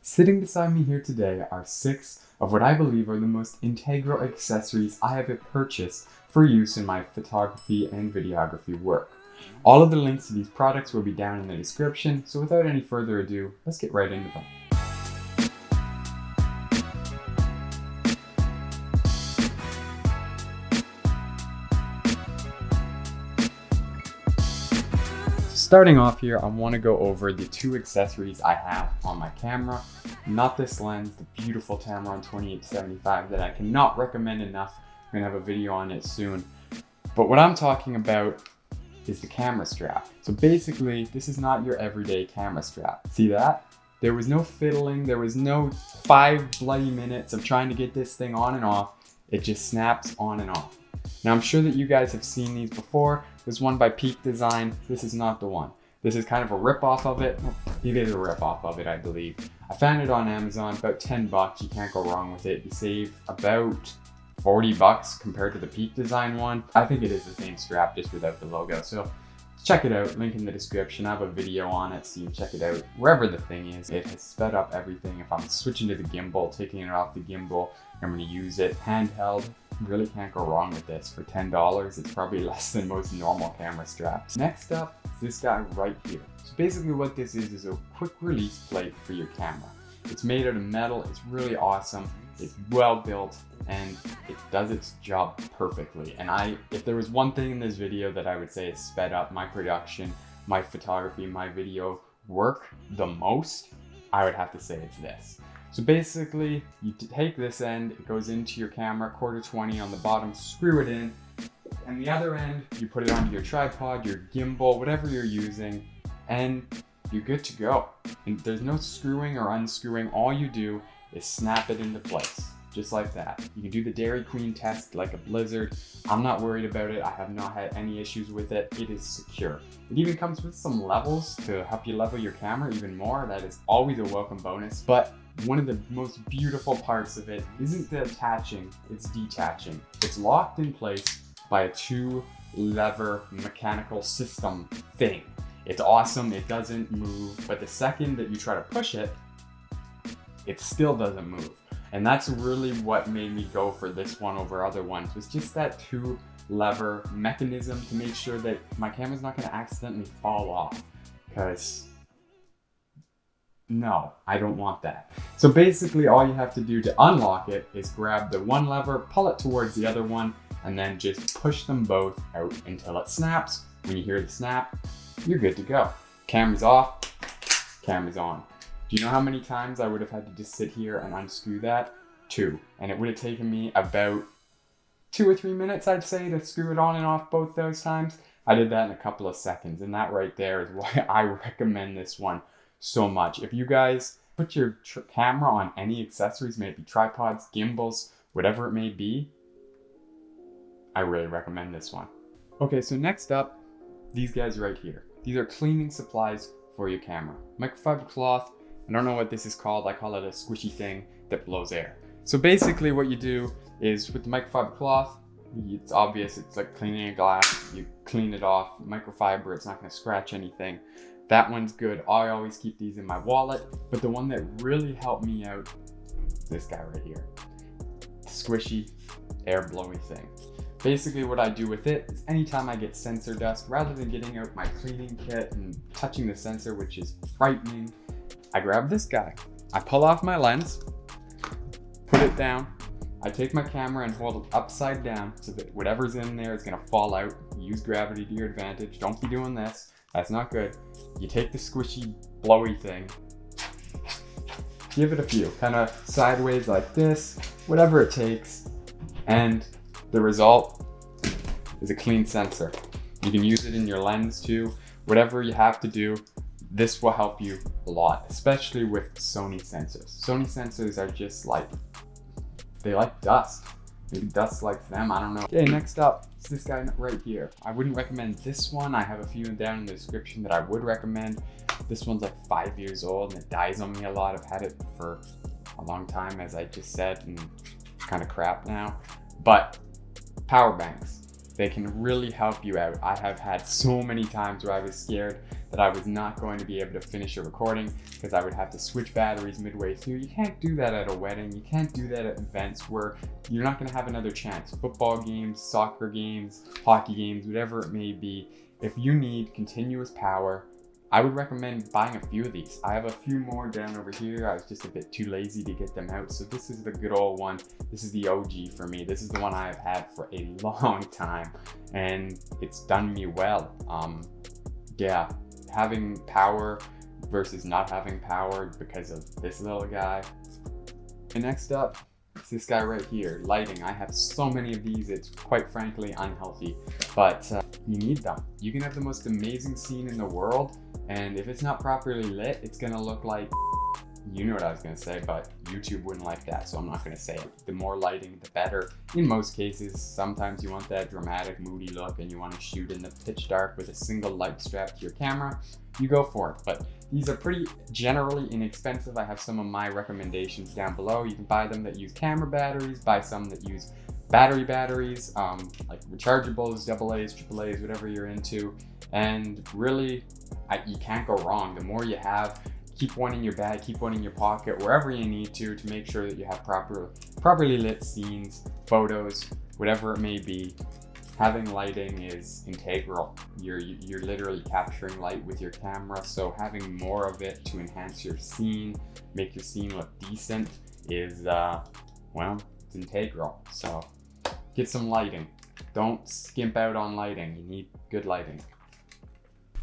Sitting beside me here today are 6 of what I believe are the most integral accessories I have purchased for use in my photography and videography work. All of the links to these products will be down in the description, so without any further ado, let's get right into them. Starting off here, I want to go over the 2 accessories I have on my camera. Not this lens, the beautiful Tamron 28-75 that I cannot recommend enough. I'm going to have a video on it soon. But what I'm talking about is the camera strap. So basically, this is not your everyday camera strap. See that? There was no fiddling, there was no 5 bloody minutes of trying to get this thing on and off. It just snaps on and off. Now I'm sure that you guys have seen these before. There's one by Peak Design. This is not the one. This is kind of a rip-off of it. It is a rip-off of it, I believe. I found it on Amazon, about 10 bucks. You can't go wrong with it. You save about 40 bucks compared to the Peak Design one. I think it is the same strap, just without the logo. So check it out, link in the description. I have a video on it, so you can check it out wherever the thing is. It has sped up everything. If I'm switching to the gimbal, taking it off the gimbal, I'm gonna use it handheld. Really can't go wrong with this. For $10, it's probably less than most normal camera straps. Next up is this guy right here. So basically what this is a quick release plate for your camera. It's made out of metal, it's really awesome, it's well built, and it does its job perfectly. And if there was one thing in this video that I would say has sped up my production, my photography, my video work the most, I would have to say it's this. So basically, you take this end, it goes into your camera, 1/4-20 on the bottom, screw it in, and the other end, you put it onto your tripod, your gimbal, whatever you're using, and you're good to go. And there's no screwing or unscrewing. All you do is snap it into place, just like that. You can do the Dairy Queen test like a blizzard. I'm not worried about it. I have not had any issues with it. It is secure. It even comes with some levels to help you level your camera even more. That is always a welcome bonus. But one of the most beautiful parts of it isn't the attaching, it's detaching. It's locked in place by a 2-lever mechanical system thing. It's awesome, it doesn't move, but the second that you try to push it, it still doesn't move. And that's really what made me go for this one over other ones, was just that 2-lever mechanism to make sure that my camera's not gonna accidentally fall off. Because no, I don't want that. So basically all you have to do to unlock it is grab the one lever, pull it towards the other one, and then just push them both out until it snaps. When you hear the snap, you're good to go. Camera's off, camera's on. Do you know how many times I would have had to just sit here and unscrew that? 2. And it would have taken me about 2 or 3 minutes, I'd say, to screw it on and off both those times. I did that in a couple of seconds, and that right there is why I recommend this one so much. If you guys put your camera on any accessories, maybe tripods, gimbals, whatever it may be, I really recommend this one. Okay, so next up, these guys right here. These are cleaning supplies for your camera. Microfiber cloth, I don't know what this is called, I call it a squishy thing that blows air. So basically what you do is with the microfiber cloth, it's obvious, it's like cleaning a glass, you clean it off, microfiber, it's not gonna scratch anything. That one's good. I always keep these in my wallet, but the one that really helped me out, this guy right here. Squishy, air blowy thing. Basically what I do with it is anytime I get sensor dust, rather than getting out my cleaning kit and touching the sensor, which is frightening, I grab this guy. I pull off my lens, put it down, I take my camera and hold it upside down so that whatever's in there is gonna fall out. Use gravity to your advantage. Don't be doing this. That's not good. You take the squishy, blowy thing, give it a few, kind of sideways like this, whatever it takes, and the result is a clean sensor. You can use it in your lens too. Whatever you have to do, this will help you a lot, especially with Sony sensors. Sony sensors are just like, they like dust. Maybe dust likes them, I don't know. Okay, next up is this guy right here. I wouldn't recommend this one. I have a few down in the description that I would recommend. This one's like 5 years old and it dies on me a lot. I've had it for a long time, as I just said, and it's kind of crap now. But power banks, they can really help you out. I have had so many times where I was scared that I was not going to be able to finish a recording because I would have to switch batteries midway through. You can't do that at a wedding. You can't do that at events where you're not going to have another chance. Football games, soccer games, hockey games, whatever it may be. If you need continuous power, I would recommend buying a few of these. I have a few more down over here. I was just a bit too lazy to get them out. So this is the good old one. This is the OG for me. This is the one I have had for a long time and it's done me well. Yeah, having power versus not having power because of this little guy. And next up, is this guy right here, lighting. I have so many of these, it's quite frankly unhealthy, but you need them. You can have the most amazing scene in the world, and if it's not properly lit, it's gonna look like, you know what I was gonna say, but YouTube wouldn't like that, so I'm not gonna say it. The more lighting, the better. In most cases, sometimes you want that dramatic, moody look and you wanna shoot in the pitch dark with a single light strap to your camera, you go for it. But these are pretty generally inexpensive. I have some of my recommendations down below. You can buy them that use camera batteries, buy some that use batteries, like rechargeables, AA's, AAA's, whatever you're into. And really, you can't go wrong. The more you have, keep one in your bag, keep one in your pocket, wherever you need to make sure that you have properly lit scenes, photos, whatever it may be. Having lighting is integral. You're literally capturing light with your camera, so having more of it to enhance your scene, make your scene look decent is, well, it's integral. So get some lighting. Don't skimp out on lighting. You need good lighting.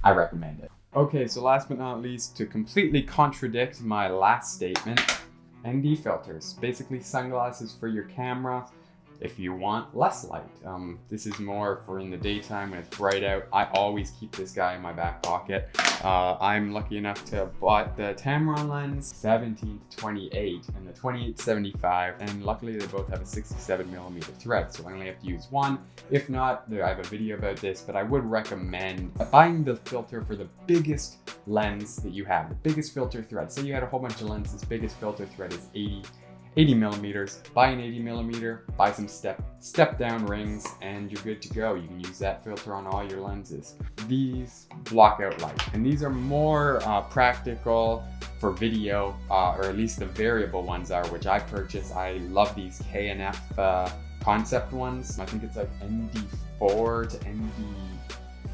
I recommend it. Okay, so last but not least, to completely contradict my last statement, ND filters. Basically sunglasses for your camera if you want less light. This is more for in the daytime when it's bright out. I always keep this guy in my back pocket. I'm lucky enough to have bought the Tamron lens 17-28 and the 28-75, and luckily they both have a 67mm thread, so I only have to use one. If not, I have a video about this, but I would recommend buying the filter for the biggest lens that you have, the biggest filter thread. Say you had a whole bunch of lenses, biggest filter thread is 80mm. Buy an 80mm, buy some step down rings, and you're good to go. You can use that filter on all your lenses. These block out light, and these are more practical for video, or at least the variable ones are, which I purchased. I love these K&F concept ones. I think it's like ND4 to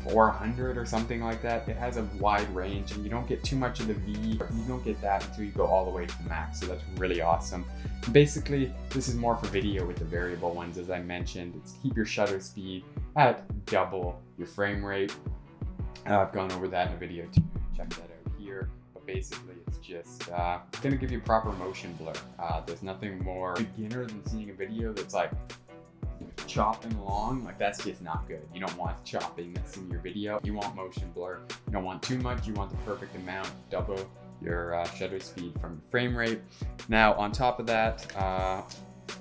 ND400 or something like that. It has a wide range and you don't get too much of the V. You don't get that until you go all the way to the max, so that's really awesome. Basically, this is more for video with the variable ones, as I mentioned. It's keep your shutter speed at double your frame rate. I've gone over that in a video too. Check that out here. But basically, it's just gonna give you proper motion blur. There's nothing more beginner than seeing a video that's like chopping along. Like, that's just not good. You don't want choppiness in your video. You want motion blur. You don't want too much. You want the perfect amount. Double your shutter speed from the frame rate. Now, on top of that, I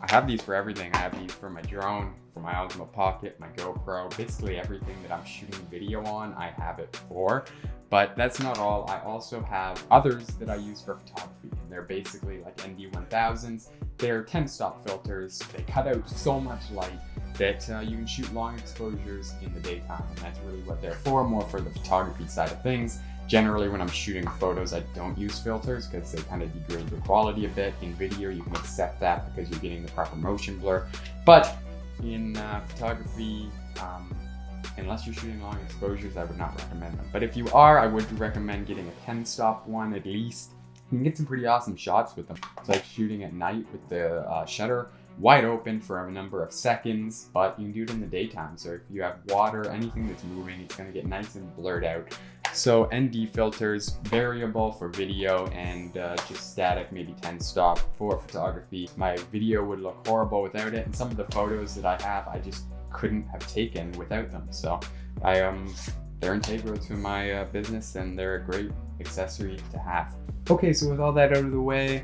have these for everything. I have these for my drone, for my Osmo Pocket, my GoPro, basically everything that I'm shooting video on, I have it for. But that's not all. I also have others that I use for photography, and they're basically like ND1000s. They're 10-stop filters. They cut out so much light that you can shoot long exposures in the daytime, and that's really what they're for, more for the photography side of things. Generally, when I'm shooting photos, I don't use filters because they kind of degrade the quality a bit. In video, you can accept that because you're getting the proper motion blur. But in photography, unless you're shooting long exposures, I would not recommend them. But if you are, I would recommend getting a 10-stop one at least. You can get some pretty awesome shots with them. It's like shooting at night with the shutter wide open for a number of seconds, but you can do it in the daytime. So if you have water, anything that's moving, it's gonna get nice and blurred out. So ND filters, variable for video, and just static, maybe 10-stop for photography. My video would look horrible without it, and some of the photos that I have, I just couldn't have taken without them. So they're integral to my business, and they're a great accessory to have. Okay, so with all that out of the way,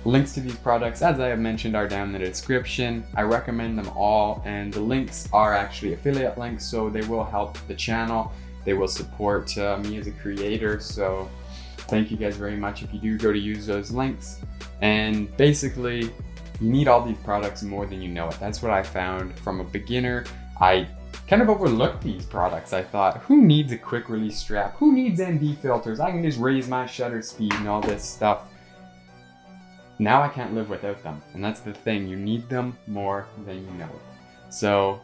links to these products, as I have mentioned, are down in the description. I recommend them all, and the links are actually affiliate links, so they will help the channel. They will support me as a creator, so thank you guys very much if you do go to use those links. And basically, you need all these products more than you know it. That's what I found. From a beginner, I kind of overlooked these products. I thought, who needs a quick release strap? Who needs ND filters? I can just raise my shutter speed and all this stuff. Now I can't live without them. And that's the thing, you need them more than you know. So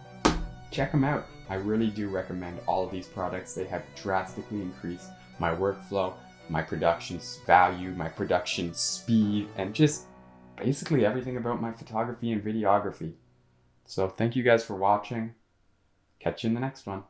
check them out. I really do recommend all of these products. They have drastically increased my workflow, my production value, my production speed, and just basically everything about my photography and videography. So thank you guys for watching. Catch you in the next one.